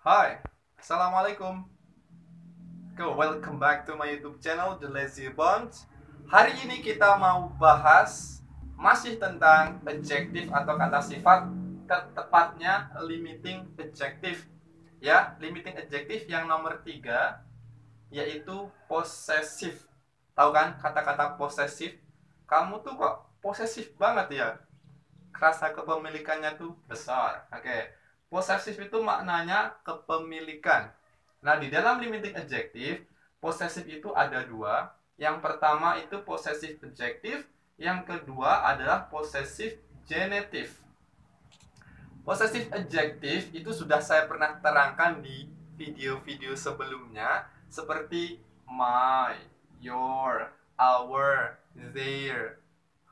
Hai, Assalamualaikum. Welcome back to my YouTube channel, The Lazy Bones. Hari ini kita mau bahas masih tentang adjektif atau kata sifat, tepatnya limiting adjective. Ya, limiting adjective yang nomor 3 yaitu possessive. Tahu kan kata-kata possessive? Kamu tuh kok posesif banget ya? Rasa kepemilikannya tuh besar. Oke. Posesif itu maknanya kepemilikan. Nah, di dalam limiting adjective, posesif itu ada dua. Yang pertama itu possessive adjective, yang kedua adalah possessive genitive. Possessive adjective itu sudah saya pernah terangkan di video-video sebelumnya, seperti my, your, our, their,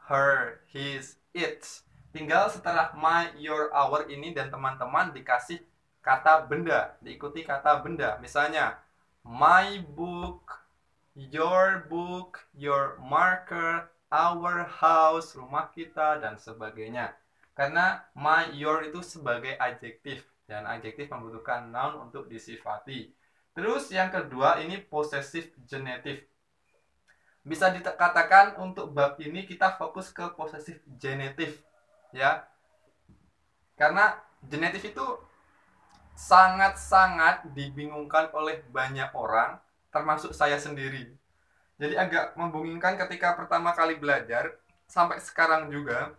her, his, its. Tinggal setelah my, your, our ini dan teman-teman dikasih kata benda, diikuti kata benda. Misalnya my book, your marker, our house, rumah kita, dan sebagainya. Karena my, your itu sebagai adjektif, dan adjektif membutuhkan noun untuk disifati. Terus yang kedua ini possessive genitive. Bisa dikatakan untuk bab ini kita fokus ke possessive genitive, ya. Karena genitive itu sangat-sangat dibingungkan oleh banyak orang, termasuk saya sendiri. Jadi agak membingungkan ketika pertama kali belajar, sampai sekarang juga.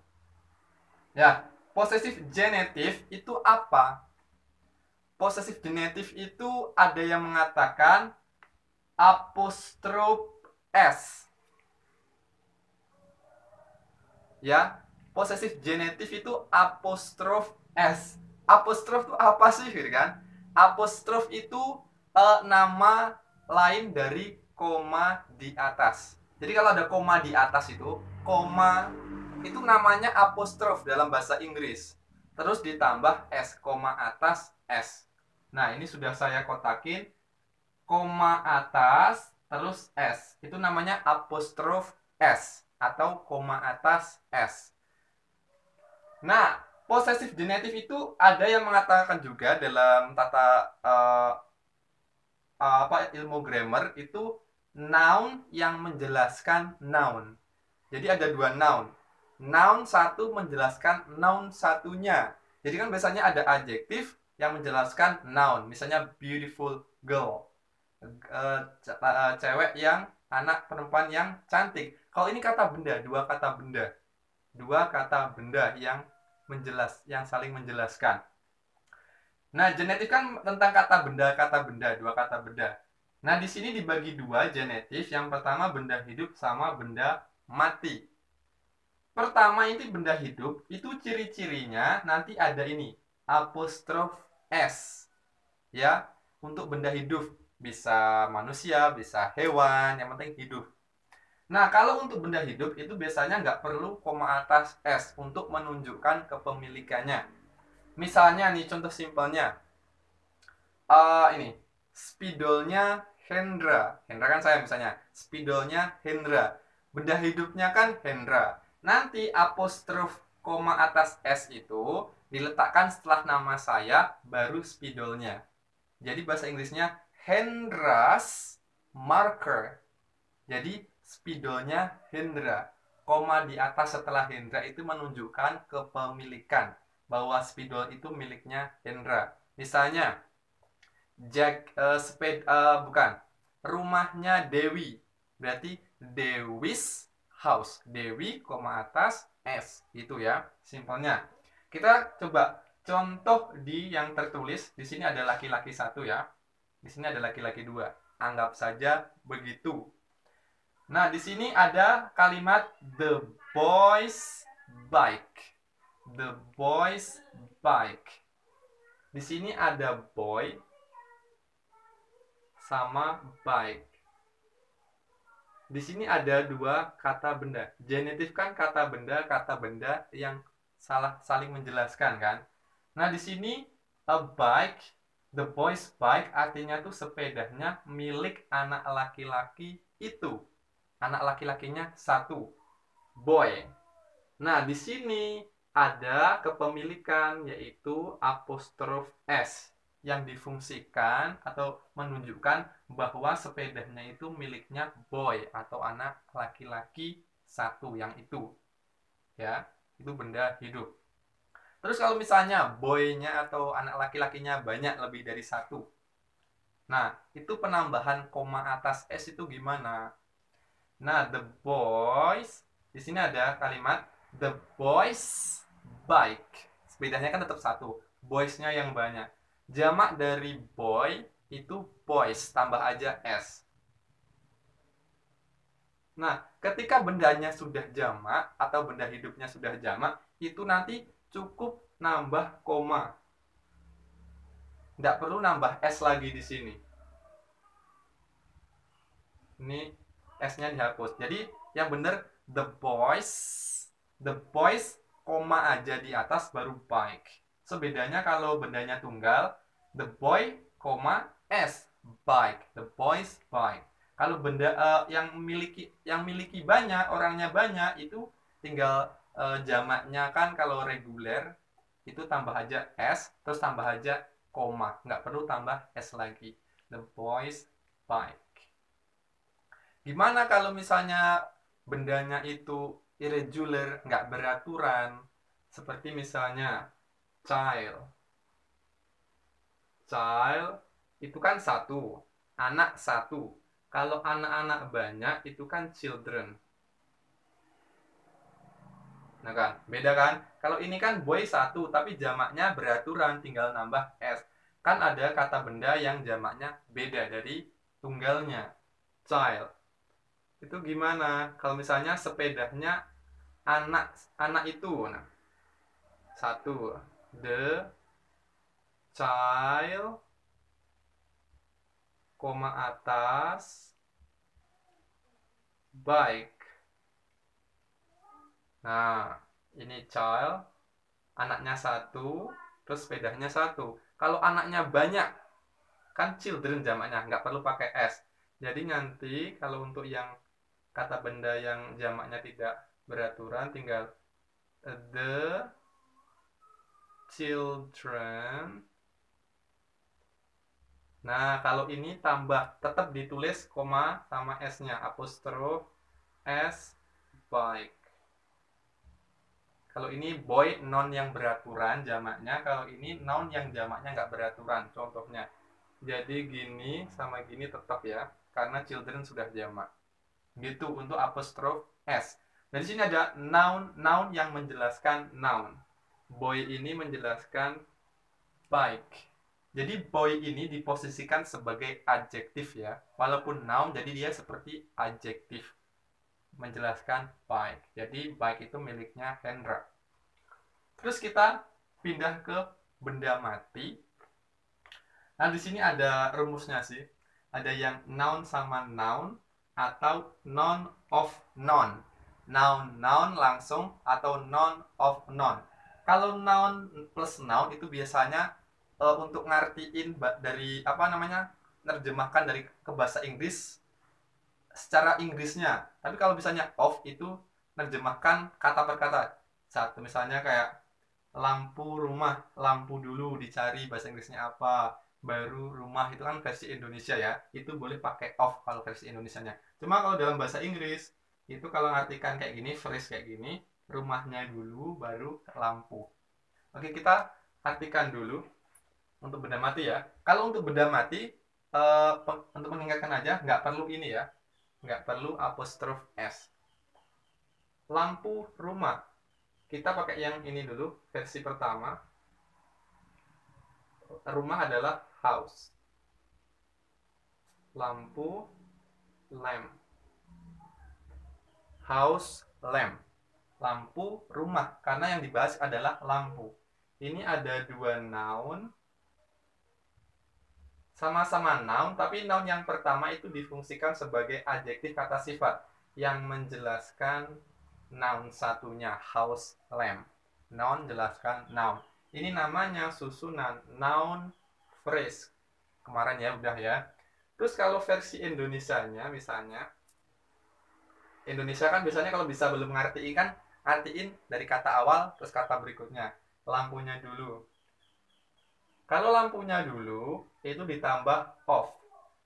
Ya, possessive genitive itu apa? Possessive genitive itu ada yang mengatakan apostrof s. Ya, possessive genitive itu apostrof s. Apostrof itu apa sih, gitu kan? Apostrof itu nama lain dari koma di atas. Jadi kalau ada koma di atas itu, koma itu namanya apostrof dalam bahasa Inggris. Terus ditambah s, koma atas s. Nah, ini sudah saya kotakin. Koma atas terus s. Itu namanya apostrof s atau koma atas s. Nah, possessive genitive itu ada yang mengatakan juga dalam tata ilmu grammar itu noun yang menjelaskan noun. Jadi ada dua noun. Noun satu menjelaskan noun satunya. Jadi kan biasanya ada adjektif yang menjelaskan noun. Misalnya beautiful girl. Cewek yang anak perempuan yang cantik. Kalau ini kata benda, dua kata benda. Dua kata benda yang yang saling menjelaskan. Nah, genetif kan tentang kata benda, dua kata benda. Nah, di sini dibagi dua genetif. Yang pertama benda hidup sama benda mati. Pertama ini benda hidup, itu ciri-cirinya nanti ada ini, apostrof s. Ya, untuk benda hidup, bisa manusia, bisa hewan, yang penting hidup. Nah, kalau untuk benda hidup itu biasanya nggak perlu koma atas s untuk menunjukkan kepemilikannya. Misalnya nih, contoh simpelnya, ini spidolnya Hendra. Hendra kan saya misalnya. Spidolnya Hendra. Benda hidupnya kan Hendra. Nanti apostrof koma atas S itu diletakkan setelah nama saya baru spidolnya. Jadi bahasa Inggrisnya Hendra's marker. Jadi spidolnya Hendra. Koma di atas setelah Hendra itu menunjukkan kepemilikan bahwa spidol itu miliknya Hendra. Misalnya bukan, rumahnya Dewi, berarti Dewi's house. Dewi koma atas S, itu ya simpelnya. Kita coba contoh di yang tertulis. Di sini ada laki-laki satu ya, di sini ada laki-laki dua, anggap saja begitu. Nah, di sini ada kalimat the boys bike. The boys bike. Di sini ada boy sama bike. Di sini ada dua kata benda. Genitif kan kata benda yang saling menjelaskan kan. Nah, di sini a bike, the boy's bike artinya tuh sepedanya milik anak laki-laki itu. Anak laki-lakinya satu, boy. Nah, di sini ada kepemilikan yaitu apostrof s. yang difungsikan atau menunjukkan bahwa sepedanya itu miliknya boy atau anak laki-laki satu yang itu, ya, itu benda hidup. Terus kalau misalnya boy-nya atau anak laki-lakinya banyak lebih dari satu, nah itu penambahan koma atas s itu gimana? Nah, the boys, di sini ada kalimat the boys bike. Sepedanya kan tetap satu, boys-nya yang banyak. Jamak dari boy itu boys, tambah aja s. Nah, ketika bendanya sudah jamak atau benda hidupnya sudah jamak, itu nanti cukup nambah koma. Nggak perlu nambah s lagi di sini. Ini s-nya dihapus. Jadi yang benar the boys, koma aja di atas baru bike. So bedanya kalau bendanya tunggal, the boy, koma s, bike, the boys bike. Kalau benda yang miliki banyak, orangnya banyak, itu tinggal jamaknya kan kalau reguler itu tambah aja s, terus tambah aja koma, nggak perlu tambah s lagi. The boys bike. Gimana kalau misalnya bendanya itu irregular, nggak beraturan, seperti misalnya child. Child itu kan satu, anak satu. Kalau anak-anak banyak itu kan children. Nah kan, beda kan? Kalau ini kan boy satu, tapi jamaknya beraturan, tinggal nambah s. Kan ada kata benda yang jamaknya beda dari tunggalnya. Child. Itu gimana? Kalau misalnya sepedanya anak anak itu, nah, satu, the child, koma atas bike. Nah, ini child, anaknya satu, terus sepedanya satu. Kalau anaknya banyak, kan children jamaknya, nggak perlu pakai s. Jadi nanti kalau untuk yang kata benda yang jamaknya tidak beraturan, tinggal the children. Nah, kalau ini tambah, tetap ditulis koma sama s-nya, apostrof s, bike. Kalau ini boy, noun yang beraturan jamaknya. Kalau ini noun yang jamaknya nggak beraturan, contohnya. Jadi gini sama gini tetap ya, karena children sudah jamak. Gitu untuk apostrof s. Nah, di sini ada noun yang menjelaskan noun. Boy ini menjelaskan bike. Jadi boy ini diposisikan sebagai adjektif ya. Walaupun noun, jadi dia seperti adjektif. Menjelaskan bike. Jadi bike itu miliknya Hendra. Terus kita pindah ke benda mati. Nah, di sini ada rumusnya sih. Ada yang noun sama noun atau noun of noun. Noun langsung atau noun of noun. Kalau noun plus noun itu biasanya untuk ngartiin dari apa namanya, nerjemahkan dari ke bahasa Inggris secara Inggrisnya. Tapi kalau misalnya of itu nerjemahkan kata per kata. Satu misalnya kayak lampu rumah, lampu dulu dicari bahasa Inggrisnya apa, baru rumah itu kan versi Indonesia ya, itu boleh pakai of kalau versi Indonesianya. Cuma kalau dalam bahasa Inggris itu kalau ngartikan kayak gini, phrase kayak gini, rumahnya dulu baru lampu. Oke, kita artikan dulu untuk benda mati ya. Kalau untuk benda mati, untuk mengingatkan aja, nggak perlu ini ya, nggak perlu apostrof s. Lampu rumah, kita pakai yang ini dulu, versi pertama. Rumah adalah house. Lampu, lamp. House, lamp. Lampu, rumah. Karena yang dibahas adalah lampu. Ini ada dua noun. Sama-sama noun, tapi noun yang pertama itu difungsikan sebagai adjektif kata sifat yang menjelaskan noun satunya, house, lamp. Noun jelaskan noun. Ini namanya susunan noun phrase. Kemarin ya udah ya. Terus kalau versi Indonesianya misalnya, Indonesia kan biasanya kalau bisa belum ngertiin kan, artiin dari kata awal terus kata berikutnya. Lampunya dulu. Kalau lampunya dulu itu ditambah off.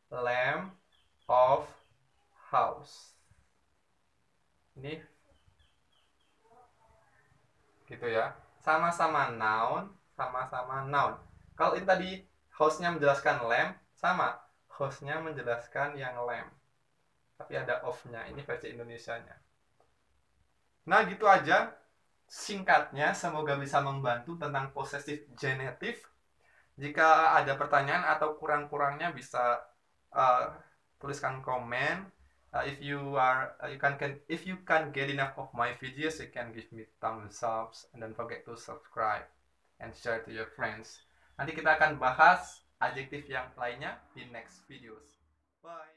Lamp of house. Ini gitu ya. Sama-sama noun, sama-sama noun. Kalau ini tadi house-nya menjelaskan lamp, sama house-nya menjelaskan yang lamp. Tapi ada off-nya, ini versi Indonesianya. Nah, gitu aja singkatnya. Semoga bisa membantu tentang possessive genitive. Jika ada pertanyaan atau kurang-kurangnya bisa tuliskan komen. If you are if you can get enough of my videos, you can give me thumbs up and don't forget to subscribe and share to your friends. Nanti kita akan bahas adjektif yang lainnya di next videos. Bye.